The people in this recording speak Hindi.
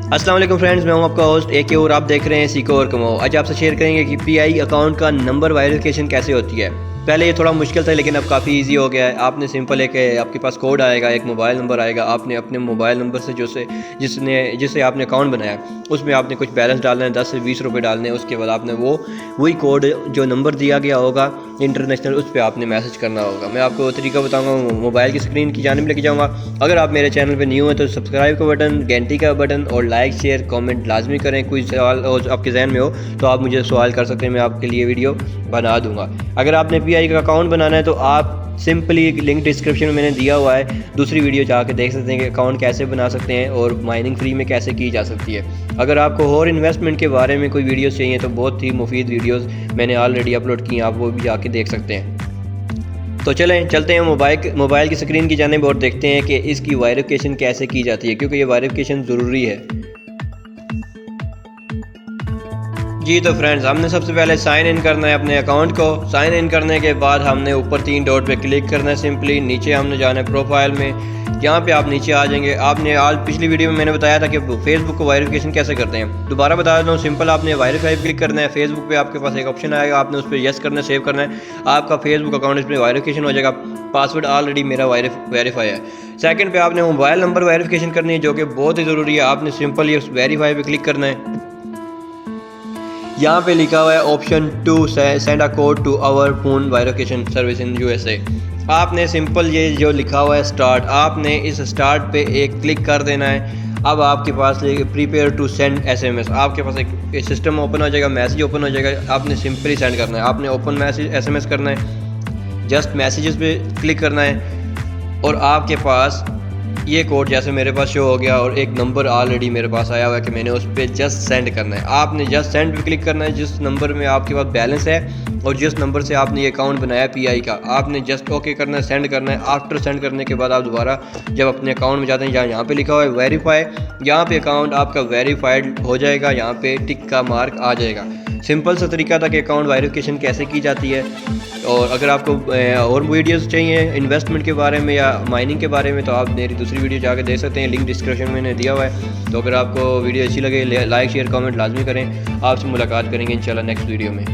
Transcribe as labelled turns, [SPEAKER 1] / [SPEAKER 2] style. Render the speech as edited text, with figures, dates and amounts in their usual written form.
[SPEAKER 1] अस्सलाम वालेकुम फ्रेंड्स, मैं हूं आपका होस्ट AK और आप देख रहे हैं सीखो और कमाओ। आज आपसे शेयर करेंगे कि PI अकाउंट का नंबर वेरिफिकेशन कैसे होती है। पहले ये थोड़ा मुश्किल था लेकिन अब काफ़ी इजी हो गया है। आपने सिंपल एक आपके पास कोड आएगा, एक मोबाइल नंबर आएगा। आपने अपने मोबाइल नंबर से जिससे आपने अकाउंट बनाया उसमें आपने कुछ बैलेंस डालना है, 10 से 20 रुपये डालने हैं। उसके बाद आपने वही कोड जो नंबर दिया गया होगा इंटरनेशनल, उस पर आपने मैसेज करना होगा। मैं आपको तरीका बताऊंगा, मोबाइल की स्क्रीन की जानिब लेके जाऊंगा। अगर आप मेरे चैनल पे न्यू हैं तो सब्सक्राइब का बटन, घंटी का बटन और लाइक शेयर कमेंट लाजमी करें। कोई सवाल आपके जहन में हो तो आप मुझे सवाल कर सकते हैं, मैं आपके लिए वीडियो बना दूंगा। अगर आपने PI का अकाउंट बनाना है तो आप सिंपली लिंक डिस्क्रिप्शन में मैंने दिया हुआ है, दूसरी वीडियो जाके देख सकते हैं कि अकाउंट कैसे बना सकते हैं और माइनिंग फ्री में कैसे की जा सकती है। अगर आपको और इन्वेस्टमेंट के बारे में कोई वीडियोस चाहिए तो बहुत ही मुफीद वीडियोस मैंने ऑलरेडी अपलोड की हैं, आप वो भी जाके देख सकते हैं। तो चलते हैं मोबाइल की स्क्रीन की जानिब और देखते हैं कि इसकी वेरिफिकेशन कैसे की जाती है, क्योंकि ये वेरिफिकेशन ज़रूरी है। जी तो फ्रेंड्स, हमने सबसे पहले साइन इन करना है अपने अकाउंट को। साइन इन करने के बाद हमने ऊपर 3 डॉट पे क्लिक करना है। सिंपली नीचे हमने जाना है प्रोफाइल में, यहाँ पे आप नीचे आ जाएंगे। आपने आज पिछली वीडियो में मैंने बताया था कि फेसबुक को वेरिफिकेशन कैसे करते हैं, दोबारा बता देता हूँ। सिंपल आपने वेरीफाई क्लिक करना है। फेसबुक पे आपके पास एक ऑप्शन आएगा, आपने उस पर येस करना है, सेव करना है। आपका फेसबुक अकाउंट इस पर वेरिफिकेशन हो जाएगा। पासवर्ड ऑलरेडी मेरा वेरीफाई है। सेकंड पे आपने मोबाइल नंबर वेरिफिकेशन करनी है, जो कि बहुत ही ज़रूरी है। आपने सिंपल ये वेरीफाई पे क्लिक करना है। यहाँ पे लिखा हुआ है option 2 send a code to our phone verification service in USA। आपने सिंपल ये जो लिखा हुआ है स्टार्ट, आपने इस स्टार्ट पे एक क्लिक कर देना है। अब आपके पास प्रीपेयर टू सेंड SMS, आपके पास एक सिस्टम ओपन हो जाएगा, मैसेज ओपन हो जाएगा। आपने सिंपली सेंड करना है। आपने ओपन मैसेज SMS करना है, जस्ट मैसेजेस पे क्लिक करना है और आपके पास ये कोड जैसे मेरे पास शो हो गया और एक नंबर ऑलरेडी मेरे पास आया हुआ है कि मैंने उस पर जस्ट सेंड करना है। आपने जस्ट सेंड पे क्लिक करना है। जिस नंबर में आपके पास बैलेंस है और जिस नंबर से आपने ये अकाउंट बनाया PI का, आपने जस्ट ओके करना है, सेंड करना है। आफ्टर सेंड करने के बाद आप दोबारा जब अपने अकाउंट में जाते हैं, जहाँ यहाँ पे लिखा हुआ है वेरीफाई, यहाँ पे अकाउंट आपका वेरीफाइड हो जाएगा। यहाँ पे टिक का मार्क आ जाएगा। सिंपल सा तरीका था कि अकाउंट वेरिफिकेशन कैसे की जाती है। और अगर आपको और वीडियोस चाहिए इन्वेस्टमेंट के बारे में या माइनिंग के बारे में तो आप मेरी दूसरी वीडियो जाकर देख सकते हैं, लिंक डिस्क्रिप्शन में मैंने दिया हुआ है। तो अगर आपको वीडियो अच्छी लगे लाइक शेयर कमेंट लाजमी करें। आपसे मुलाकात करेंगे इंशाल्लाह नेक्स्ट वीडियो में।